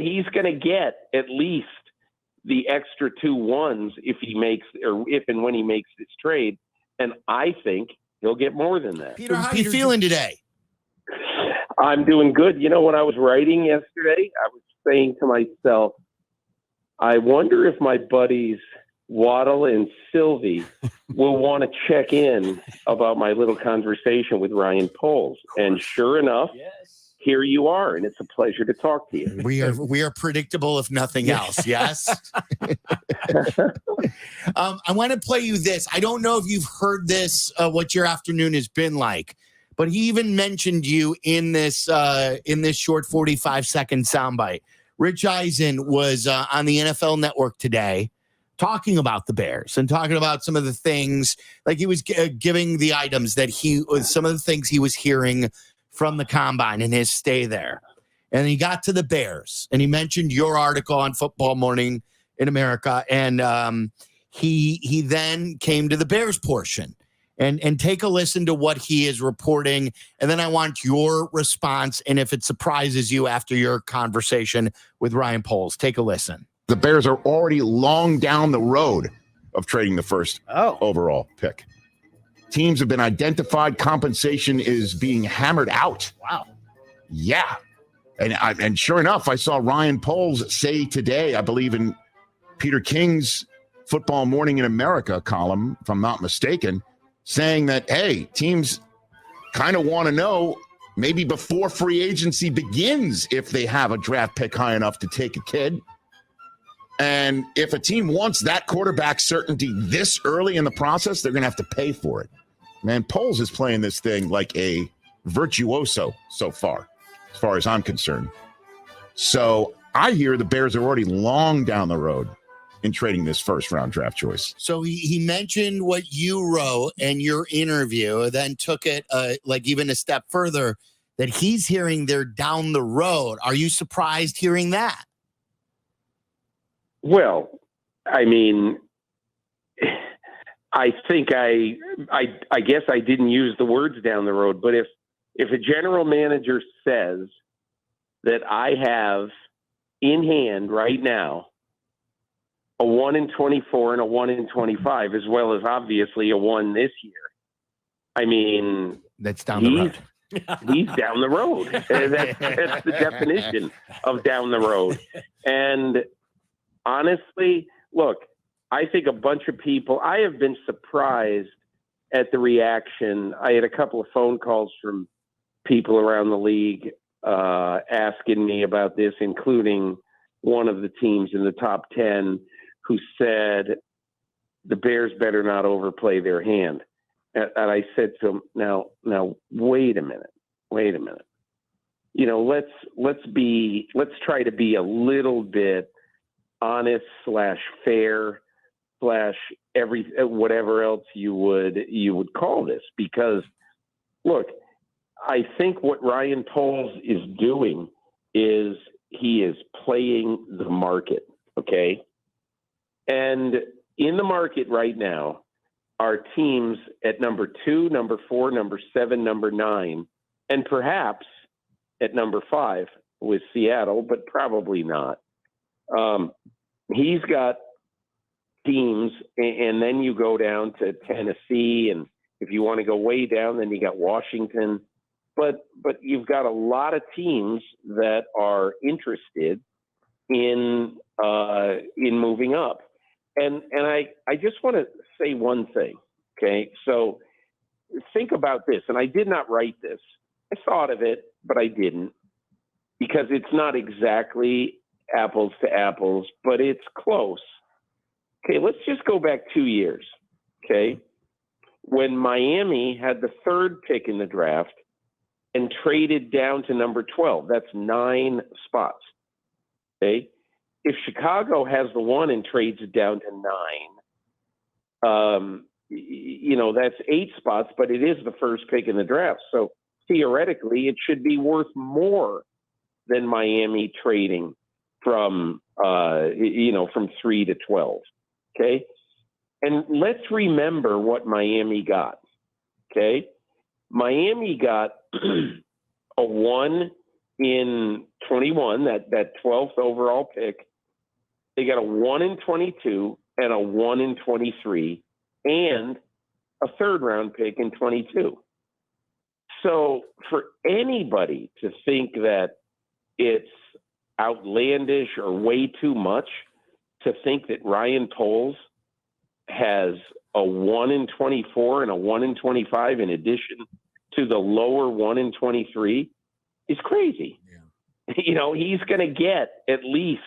he's going to get at least the extra 2 ones if and when he makes this trade. And I think he'll get more than that. Peter, how are you feeling today? I'm doing good. When I was writing yesterday, I was saying to myself, I wonder if my buddies Waddle and Sylvie will want to check in about my little conversation with Ryan Poles. And sure enough, here you are, and it's a pleasure to talk to you. We are predictable, if nothing else. Yes. I want to play you this. I don't know if you've heard this, what your afternoon has been like, but he even mentioned you in this short 45-second soundbite. Rich Eisen was on the NFL Network today talking about the Bears and talking about some of the things, like he was giving the items that some of the things he was hearing from the combine and his stay there. And he got to the Bears and he mentioned your article on Football Morning in America. And he then came to the Bears portion and take a listen to what he is reporting. And then I want your response. And if it surprises you after your conversation with Ryan Poles, take a listen. The Bears are already long down the road of trading the first overall pick. Teams have been identified. Compensation is being hammered out. Wow. Yeah. And sure enough, I saw Ryan Poles say today, I believe in Peter King's Football Morning in America column, if I'm not mistaken, saying that, hey, teams kind of want to know maybe before free agency begins if they have a draft pick high enough to take a kid. And if a team wants that quarterback certainty this early in the process, they're going to have to pay for it. Man, Poles is playing this thing like a virtuoso so far as I'm concerned. So I hear the Bears are already long down the road in trading this first-round draft choice. So he mentioned what you wrote in your interview, then took it like even a step further, that he's hearing they're down the road. Are you surprised hearing that? Well, I mean, I think I guess I didn't use the words down the road, but if a general manager says that I have in hand right now a 1 in 24 and a 1 in 25, as well as obviously a 1 this year, I mean, that's down the road. He's down the road. That's the definition of down the road. And honestly, look, I think a bunch of people, I have been surprised at the reaction. I had a couple of phone calls from people around the league asking me about this, including one of the teams in the top 10 who said the Bears better not overplay their hand. And I said to him, now, wait a minute. Let's try to be a little bit honest / fair / whatever else you would call this, because look, I think what Ryan Poles is doing is he is playing the market. Okay. And in the market right now are teams at number 2, number 4, number 7, number 9, and perhaps at number 5 with Seattle, but probably not. He's got teams, and then you go down to Tennessee, and if you want to go way down, then you got Washington. But you've got a lot of teams that are interested in moving up. And I just want to say one thing, okay? So think about this, and I did not write this. I thought of it, but I didn't, because it's not exactly apples to apples, but it's close. Okay, let's just go back 2 years, okay? When Miami had the 3rd pick in the draft and traded down to number 12, that's 9 spots, okay? If Chicago has the 1 and trades it down to 9, that's 8 spots, but it is the 1st pick in the draft. So theoretically, it should be worth more than Miami trading from 3 to 12. Okay. And let's remember what Miami got. Okay. Miami got a 1 in 21, that 12th overall pick. They got a 1 in 22 and a 1 in 23 and a third-round pick in 22. So for anybody to think that it's outlandish or way too much to think that Ryan Poles has a 1 in 24 and a 1 in 25 in addition to the lower 1 in 23 is crazy. Yeah. You know, he's going to get at least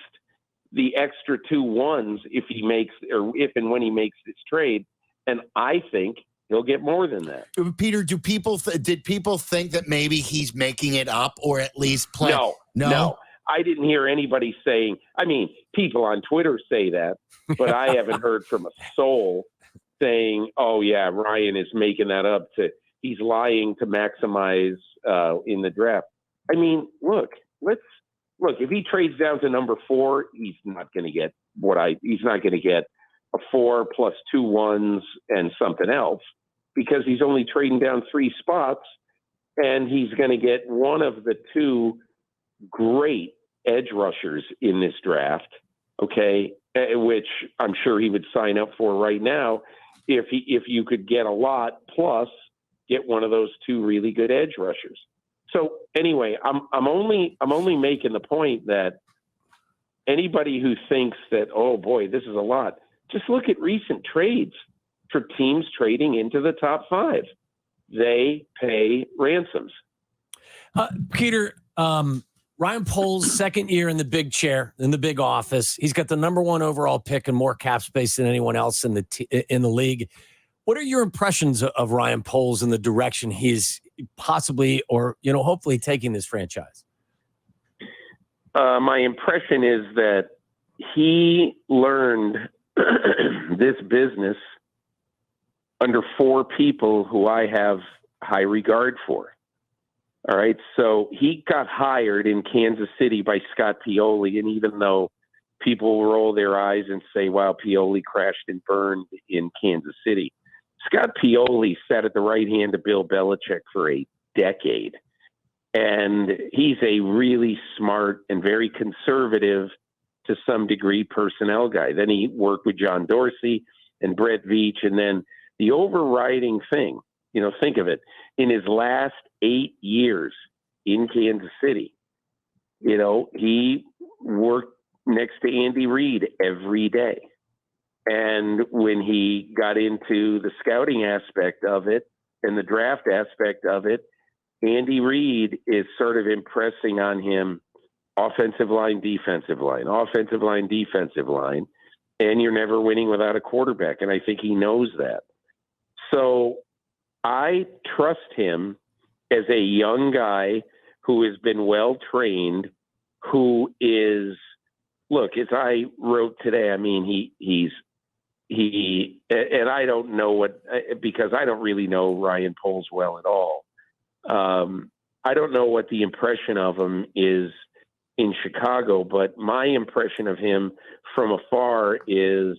the extra 2 1s if and when he makes this trade. And I think he'll get more than that. Peter, did people think that maybe he's making it up or at least play? No. I didn't hear anybody saying, I mean, people on Twitter say that, but I haven't heard from a soul saying, oh yeah, Ryan is making that up he's lying to maximize in the draft. I mean, look, if he trades down to number 4, he's not going to get he's not going to get a 4 plus 2 1s and something else because he's only trading down 3 spots and he's going to get one of the 2 great edge rushers in this draft, okay, which I'm sure he would sign up for right now if you could get a lot plus get one of those 2 really good edge rushers. So anyway, I'm only making the point that anybody who thinks that, oh boy, this is a lot, just look at recent trades for teams trading into the top 5. They pay ransoms. Peter, Ryan Poles' second year in the big chair, in the big office. He's got the number 1 overall pick and more cap space than anyone else in the league. What are your impressions of Ryan Poles and the direction he's possibly or hopefully taking this franchise? My impression is that he learned this business under 4 people who I have high regard for. All right. So he got hired in Kansas City by Scott Pioli. And even though people roll their eyes and say, wow, Pioli crashed and burned in Kansas City, Scott Pioli sat at the right hand of Bill Belichick for a decade. And he's a really smart and very conservative, to some degree, personnel guy. Then he worked with John Dorsey and Brett Veach. And then the overriding thing, think of it, in his last 8 years in Kansas City, he worked next to Andy Reid every day. And when he got into the scouting aspect of it and the draft aspect of it, Andy Reid is sort of impressing on him offensive line, defensive line, offensive line, defensive line, and you're never winning without a quarterback. And I think he knows that. So I trust him as a young guy who has been well trained, who is, look, as I wrote today, I mean, he, and I don't know because I don't really know Ryan Poles well at all. I don't know what the impression of him is in Chicago, but my impression of him from afar is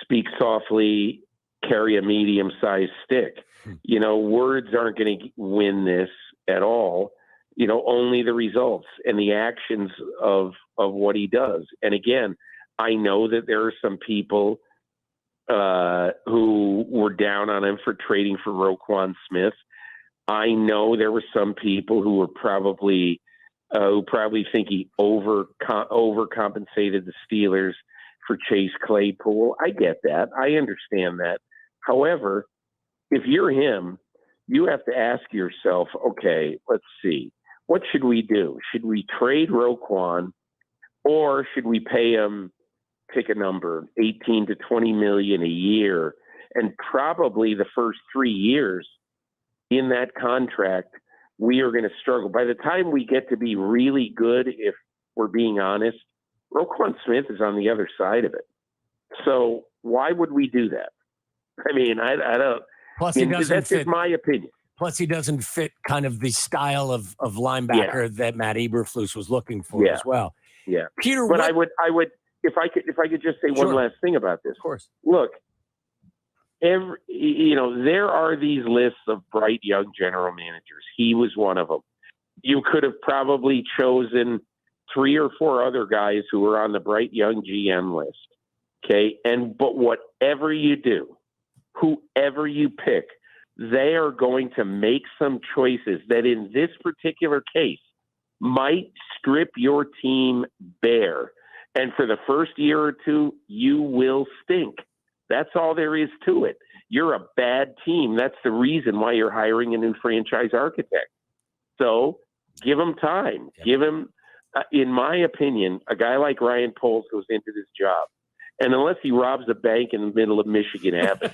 speak softly, carry a medium-sized stick. Words aren't going to win this at all. Only the results and the actions of what he does. And again, I know that there are some people who were down on him for trading for Roquan Smith. I know there were some people who were probably think he overcompensated the Steelers for Chase Claypool. I get that. I understand that. However, if you're him, you have to ask yourself, okay, let's see. What should we do? Should we trade Roquan, or should we pay him, pick a number, 18 to 20 million a year, and probably the first 3 years in that contract, we are going to struggle. By the time we get to be really good, if we're being honest, Roquan Smith is on the other side of it. So why would we do that? I mean, I don't. Plus, he doesn't that's fit. just my opinion. Plus, he doesn't fit kind of the style of linebacker that Matt Eberflus was looking for as well. Yeah, Peter. But I would, if I could just say one last thing about this. Of course. Look, there are these lists of bright young general managers. He was one of them. You could have probably chosen 3 or 4 other guys who were on the bright young GM list. Okay. But whatever you do, whoever you pick, they are going to make some choices that in this particular case might strip your team bare. And for the first year or two, you will stink. That's all there is to it. You're a bad team. That's the reason why you're hiring a new franchise architect. So give him time. Give him, in my opinion, a guy like Ryan Poles goes into this job. And unless he robs a bank in the middle of Michigan Avenue,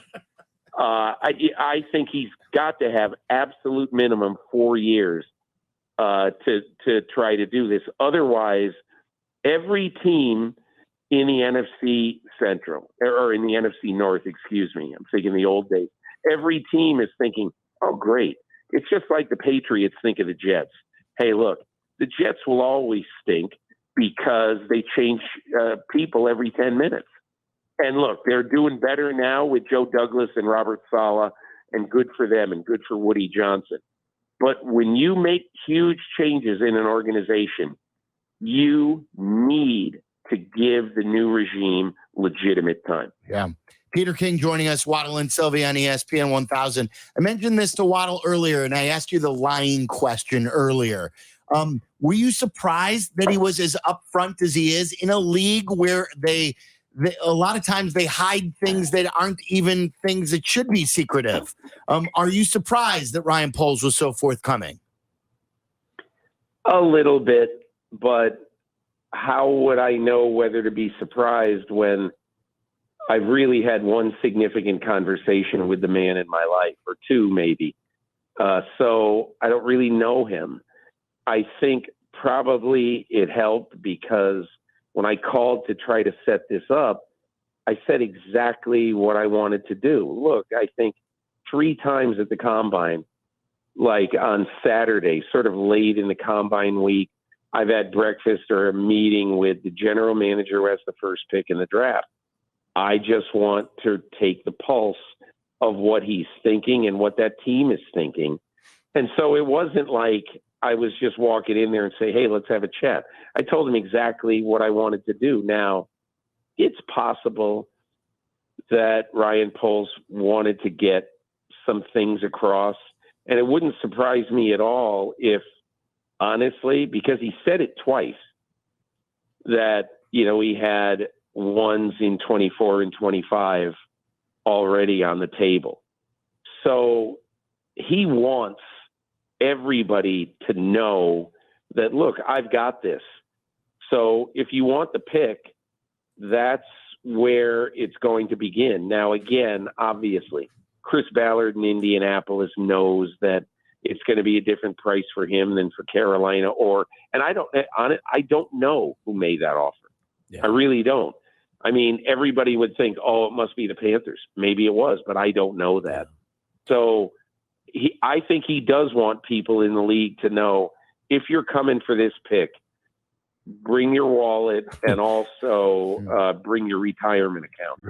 I think he's got to have absolute minimum 4 years to try to do this. Otherwise, every team in the NFC Central, or in the NFC North, excuse me, I'm thinking the old days, every team is thinking, oh, great. It's just like the Patriots think of the Jets. Hey, look, the Jets will always stink because they change people every 10 minutes. And look, they're doing better now with Joe Douglas and Robert Saleh, and good for them and good for Woody Johnson. But when you make huge changes in an organization, you need to give the new regime legitimate time. Yeah. Peter King joining us, Waddle and Sylvia on ESPN 1000. I mentioned this to Waddle earlier, and I asked you the lying question earlier. Were you surprised that he was as upfront as he is in a league where they a lot of times they hide things that aren't even things that should be secretive? Are you surprised that Ryan Poles was so forthcoming? A little bit, but how would I know whether to be surprised when I've really had one significant conversation with the man in my life, or two maybe. So I don't really know him. I think probably it helped because when I called to try to set this up, I said exactly what I wanted to do. Look, I think 3 times at the combine, like on Saturday, sort of late in the combine week, I've had breakfast or a meeting with the general manager who has the first pick in the draft. I just want to take the pulse of what he's thinking and what that team is thinking. And so it wasn't like I was just walking in there and say, hey, let's have a chat. I told him exactly what I wanted to do. Now, it's possible that Ryan Poles wanted to get some things across, and it wouldn't surprise me at all if, honestly, because he said it twice, that, he had ones in 24 and 25 already on the table. So he wants everybody to know that, look, I've got this. So if you want the pick, that's where it's going to begin. Now, again, obviously, Chris Ballard in Indianapolis knows that it's going to be a different price for him than for Carolina, and I don't know who made that offer. Yeah. I really don't. I mean, everybody would think, oh, it must be the Panthers. Maybe it was, but I don't know that. So I think he does want people in the league to know, if you're coming for this pick, bring your wallet and also bring your retirement account.